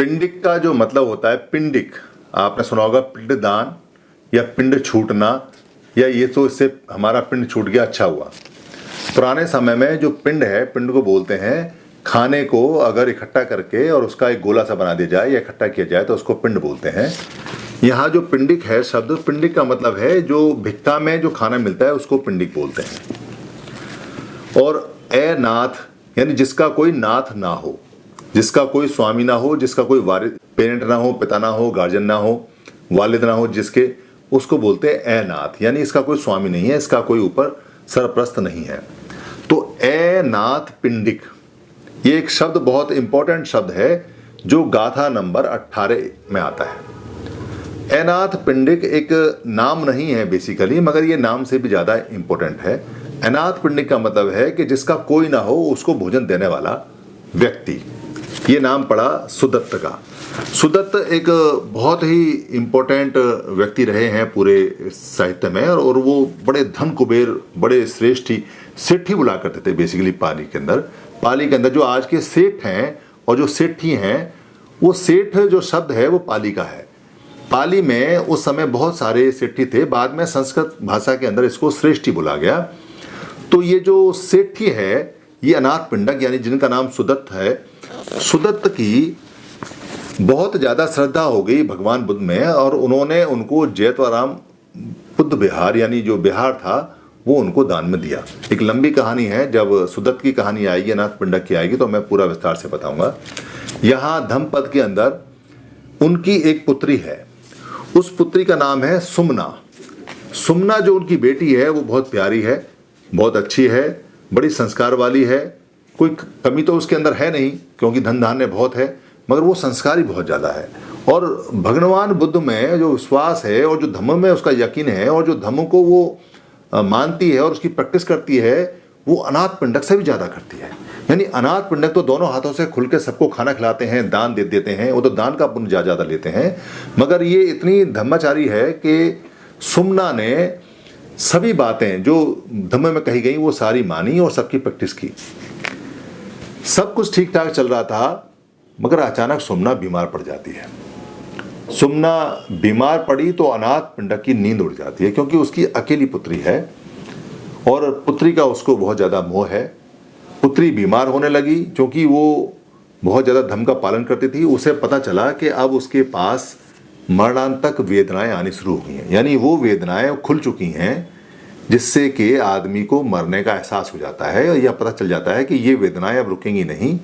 पिंडिक का जो मतलब होता है पिंडिक, आपने सुना होगा पिंडदान या पिंड छूटना, या ये तो इससे हमारा पिंड छूट गया अच्छा हुआ। पुराने समय में जो पिंड है, पिंड को बोलते हैं खाने को अगर इकट्ठा करके और उसका एक गोला सा बना दिया जाए या इकट्ठा किया जाए तो उसको पिंड बोलते हैं। यहाँ जो पिंडिक है शब्द, पिंडिक का मतलब है जो भिक्का में जो खाना मिलता है उसको पिंडिक बोलते हैं। और ए नाथ यानी जिसका कोई नाथ ना हो, जिसका कोई स्वामी ना हो, जिसका कोई वारिद पेरेंट ना हो, पिता ना हो, गार्जियन ना हो, वालिद ना हो जिसके, उसको बोलते हैं ए नाथ, यानी इसका कोई स्वामी नहीं है, इसका कोई ऊपर सरप्रस्त नहीं है। तो ए नाथ पिंडिक ये एक शब्द बहुत इंपॉर्टेंट शब्द है जो गाथा नंबर 18 में आता है। एनाथ पिंडिक एक नाम नहीं है बेसिकली, मगर ये नाम से भी ज़्यादा इंपॉर्टेंट है। अनाथ पिंडिक का मतलब है कि जिसका कोई ना हो उसको भोजन देने वाला व्यक्ति। ये नाम पड़ा सुदत्त का। सुदत्त एक बहुत ही इंपॉर्टेंट व्यक्ति रहे हैं पूरे साहित्य में, और वो बड़े धन कुबेर, बड़े श्रेष्ठी सेठी बुला करते थे बेसिकली पाली के अंदर। पाली के अंदर जो आज के सेठ हैं और जो सेठी हैं, वो सेठ जो शब्द है वो पाली का है। पाली में उस समय बहुत सारे सेठी थे, बाद में संस्कृत भाषा के अंदर इसको श्रेष्ठी बोला गया। तो ये जो सेठी है ये अनाथ पिंडक यानी जिनका नाम सुदत्त है, सुदत्त की बहुत ज़्यादा श्रद्धा हो गई भगवान बुद्ध में, और उन्होंने उनको जैतवाराम बुद्ध विहार यानी जो बिहार था वो उनको दान में दिया। एक लंबी कहानी है, जब सुदत्त की कहानी आएगी, अनाथ पिंडक की आएगी तो मैं पूरा विस्तार से बताऊंगा। यहाँ धम्मपद के अंदर उनकी एक पुत्री है, उस पुत्री का नाम है सुमना। सुमना जो उनकी बेटी है वो बहुत प्यारी है, बहुत अच्छी है, बड़ी संस्कार वाली है। कोई कमी तो उसके अंदर है नहीं क्योंकि धन धान्य बहुत है, मगर वो संस्कारी बहुत ज़्यादा है। और भगवान बुद्ध में जो विश्वास है और जो धम्म में उसका यकीन है और जो धम्म को वो मानती है और उसकी प्रैक्टिस करती है, वो अनाथ पिंडक से भी ज़्यादा करती है। यानी अनाथ पिंडक तो दोनों हाथों से खुल के सबको खाना खिलाते हैं, दान दे देते हैं, वो तो दान का पुण्य ज़्यादा लेते हैं। मगर ये इतनी धम्माचारी है कि सुमना ने सभी बातें जो धम्म में कही गई वो सारी मानी और सबकी प्रैक्टिस की। सब कुछ ठीक ठाक चल रहा था, मगर अचानक सुमना बीमार पड़ जाती है। सुमना बीमार पड़ी तो अनाथ पिंडक की नींद उड़ जाती है, क्योंकि उसकी अकेली पुत्री है और पुत्री का उसको बहुत ज़्यादा मोह है। पुत्री बीमार होने लगी, क्योंकि वो बहुत ज़्यादा धर्म का पालन करती थी। उसे पता चला कि अब उसके पास मरणांतक वेदनाएं आनी शुरू हो गई हैं, यानी वो वेदनाएं खुल चुकी हैं जिससे कि आदमी को मरने का एहसास हो जाता है, और यह पता चल जाता है कि ये वेदनाएं अब रुकेंगी नहीं।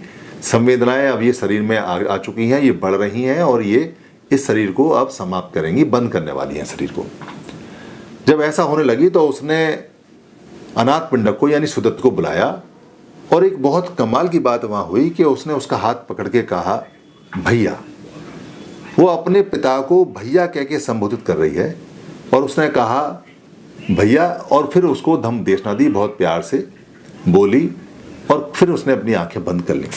संवेदनाएं अब ये शरीर में आ चुकी हैं, ये बढ़ रही हैं और ये इस शरीर को अब समाप्त करेंगी, बंद करने वाली हैं शरीर को। जब ऐसा होने लगी तो उसने अनाथ पिंडक को यानी सुदत्त को बुलाया, और एक बहुत कमाल की बात वहाँ हुई कि उसने उसका हाथ पकड़ के कहा भैया। वो अपने पिता को भैया कह के संबोधित कर रही है, और उसने कहा भैया, और फिर उसको धम्म देशना दी, बहुत प्यार से बोली, और फिर उसने अपनी आंखें बंद कर ली।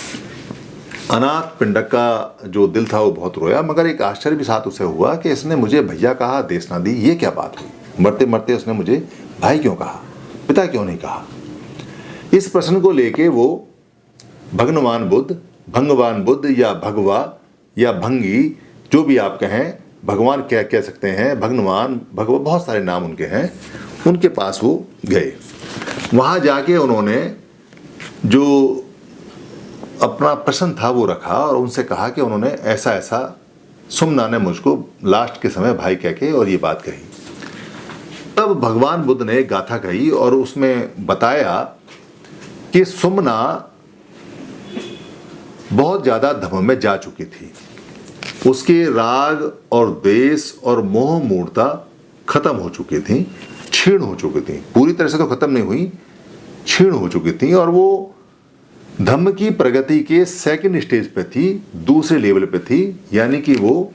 अनाथ पिंडक का जो दिल था वो बहुत रोया, मगर एक आश्चर्य भी साथ उसे हुआ कि इसने मुझे भैया कहा, देशना दी, ये क्या बात हुई? मरते मरते उसने मुझे भाई क्यों कहा, पिता क्यों नहीं कहा? इस प्रश्न को लेके वो भगवान बुद्ध या भगवा या भंगी, जो भी आप कहें, भगवान क्या कह सकते हैं, भगवान भगवा, बहुत सारे नाम उनके हैं, उनके पास वो गए। वहाँ जाके उन्होंने जो अपना प्रश्न था वो रखा और उनसे कहा कि उन्होंने ऐसा ऐसा, सुमना ने मुझको लास्ट के समय भाई कह के और ये बात कही। तब भगवान बुद्ध ने गाथा कही और उसमें बताया कि सुमना बहुत ज़्यादा धम्म में जा चुकी थी। उसके राग और द्वेष और मोह मूर्ता खत्म हो चुकी थी, क्षीण हो चुकी थी। पूरी तरह से तो खत्म नहीं हुई, क्षीण हो चुकी थी, और वो धम्म की प्रगति के सेकंड स्टेज पे थी, दूसरे लेवल पे थी, यानी कि वो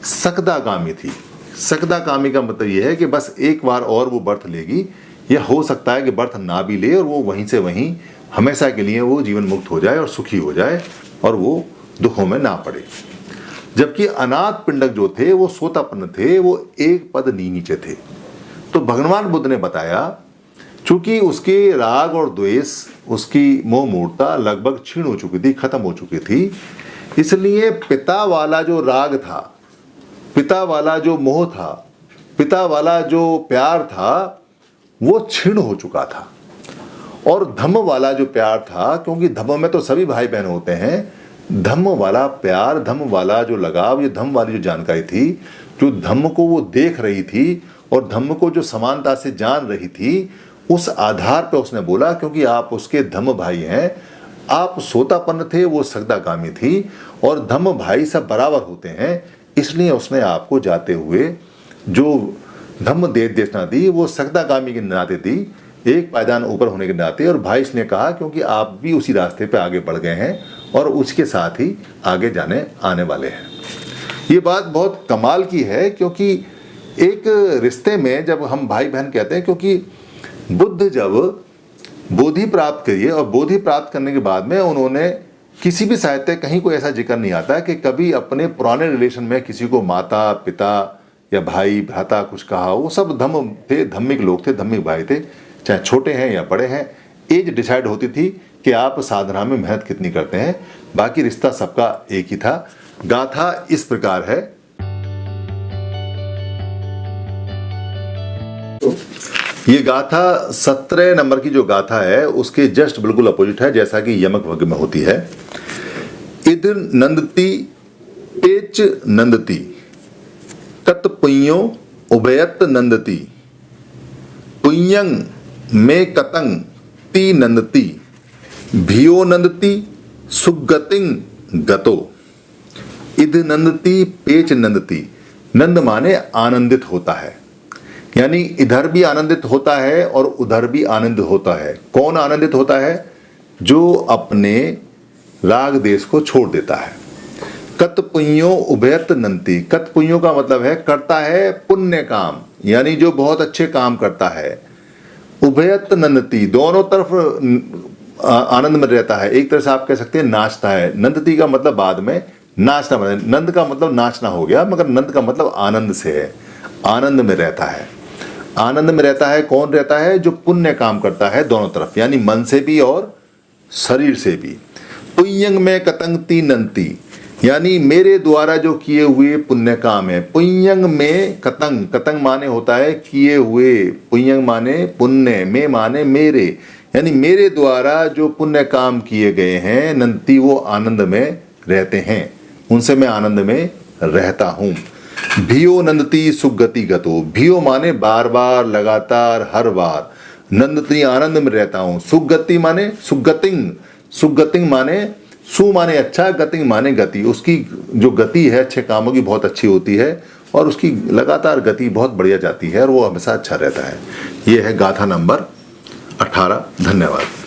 सकदागामी थी। सकदागामी का मतलब ये है कि बस एक बार और वो बर्थ लेगी, या हो सकता है कि बर्थ ना भी ले और वो वहीं से वहीं हमेशा के लिए वो जीवन मुक्त हो जाए और सुखी हो जाए और वो दुखों में ना पड़े। जबकि अनाथ पिंडक जो थे वो सोतापन्न थे, वो एक पद नीचे थे। तो भगवान बुद्ध ने बताया, चूंकि उसके राग और द्वेष, उसकी मोह मूर्ता लगभग क्षीण हो चुकी थी, खत्म हो चुकी थी, इसलिए पिता वाला जो राग था, पिता वाला जो मोह था, पिता वाला जो प्यार था, वो क्षीण हो चुका था। और धम्म वाला जो प्यार था, क्योंकि धम्म में तो सभी भाई बहन होते हैं, धम्म वाला प्यार, धम्म वाला जो लगाव, ये धम्म वाली जो जानकारी थी, जो धम्म को वो देख रही थी और धम्म को जो समानता से जान रही थी, उस आधार पर उसने बोला, क्योंकि आप उसके धम्म भाई हैं, आप सोतापन्न थे, वो सगदागामी थी, और धम्म भाई सब बराबर होते हैं, इसलिए उसने आपको जाते हुए जो धम्म देशना दी, वो सगदागामी के नाते दी, एक पायदान ऊपर होने के नाते। और भाई इसने कहा क्योंकि आप भी उसी रास्ते पे आगे बढ़ गए हैं और उसके साथ ही आगे जाने आने वाले हैं। ये बात बहुत कमाल की है, क्योंकि एक रिश्ते में जब हम भाई बहन कहते हैं, क्योंकि बुद्ध जब बोधि प्राप्त करिए और बोधि प्राप्त करने के बाद में उन्होंने किसी भी साहित्य कहीं कोई ऐसा जिक्र नहीं आता कि कभी अपने पुराने रिलेशन में किसी को माता पिता या भाई भ्राता कुछ कहा। वो सब धम्म थे, धम्मिक लोग थे, धम्मिक भाई थे, चाहे छोटे हैं या बड़े हैं। एज डिसाइड होती थी कि आप साधना में मेहनत कितनी करते हैं, बाकी रिश्ता सबका एक ही था। गाथा इस प्रकार है। ये गाथा 17 नंबर की जो गाथा है उसके जस्ट बिल्कुल अपोजिट है, जैसा कि यमक वर्ग में होती है। इद नंदती पेच नंदती कत पुण्यो उभयत नंदती पुण्यं में कतंग ती नंदती भियो नंदती सुगतिं गतो। इद नंदती पेच नंदती, नंद माने आनंदित होता है, यानी इधर भी आनंदित होता है और उधर भी आनंद होता है। कौन आनंदित होता है? जो अपने राग देश को छोड़ देता है। कत पुण्यो उभयत नंदती, कत पुण्यो का मतलब है करता है पुण्य काम, यानी जो बहुत अच्छे काम करता है। उभयत नंदती, दोनों तरफ आनंद में रहता है। एक तरह से आप कह सकते हैं नाचता है। नंदती का मतलब बाद में नाचना, नंद का मतलब नाचना हो गया, मगर नंद का मतलब आनंद से है, आनंद में रहता है। आनंद में रहता है कौन रहता है? जो पुण्य काम करता है दोनों तरफ, यानी मन से भी और शरीर से भी। पुण्यंग में कतंगती नंती, यानी मेरे द्वारा जो किए हुए पुण्य काम है। पुण्यंग में कतंग, कतंग माने होता है किए हुए, पुण्यंग माने पुण्य, में माने मेरे, यानी मेरे द्वारा जो पुण्य काम किए गए हैं, नंती वो आनंद में रहते हैं, उनसे मैं आनंद में रहता हूँ। भियो नंदती सुगति गतो, भियो माने बार बार, लगातार, हर बार। नंदती आनंद में रहता हूँ। सुगति माने सुगतिंग, सुगतिंग माने सु माने अच्छा, गतिंग माने गति। उसकी जो गति है अच्छे कामों की बहुत अच्छी होती है और उसकी लगातार गति बहुत बढ़िया जाती है और वो हमेशा अच्छा रहता है। ये है गाथा नंबर 18। धन्यवाद।